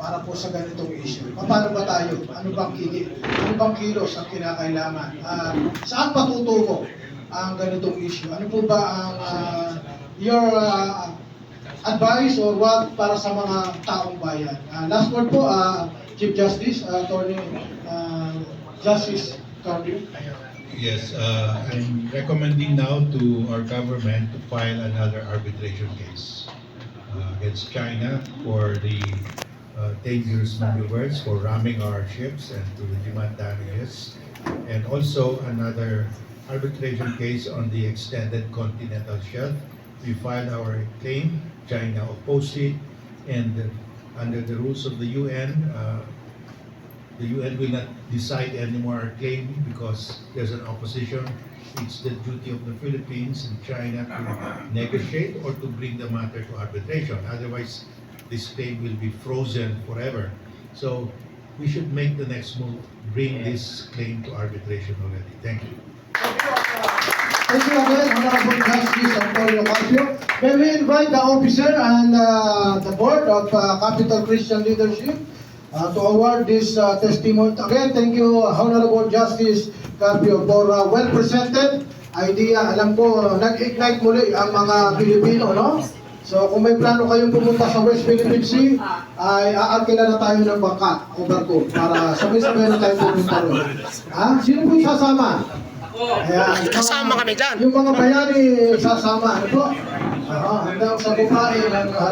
para po sa ganitong issue? Paano ba tayo? Ano bang kilos ang kinakailangan? Saan patutungo ang ganitong issue? Ano po ba ang your advice or what para sa mga taong bayan? Last word po, Chief Justice, Attorney Justice Carpio. Yes, I'm recommending now to our government to file another arbitration case against China for the dangerous maneuvers, for ramming our ships and to demand damages, and also another arbitration case on the extended continental shelf. We filed our claim, China opposed it, and under the rules of the UN will not decide anymore our claim because there's an opposition. It's the duty of the Philippines and China to negotiate or to bring the matter to arbitration. Otherwise, this claim will be frozen forever. So we should make the next move, bring this claim to arbitration already. Thank you. Thank you again, Honorable Justice Antonio Carpio. May we invite the officer and the board of Capital Christian Leadership to award this testimony. Again, thank you, Honorable Justice Carpio, for well-presented idea. Alam ko, nag-ignite muli ang mga Pilipino, no? So, kung may plano kayong pumunta sa West Philippine Sea, ay aarkila na tayo ng bangka o barko para sabay-sabay na tayo pumunta ron. Sino po sasama? Ayan, Kasama kami dyan. Yung mga bayani sasama. Ano po? Hanggang sa bukain ng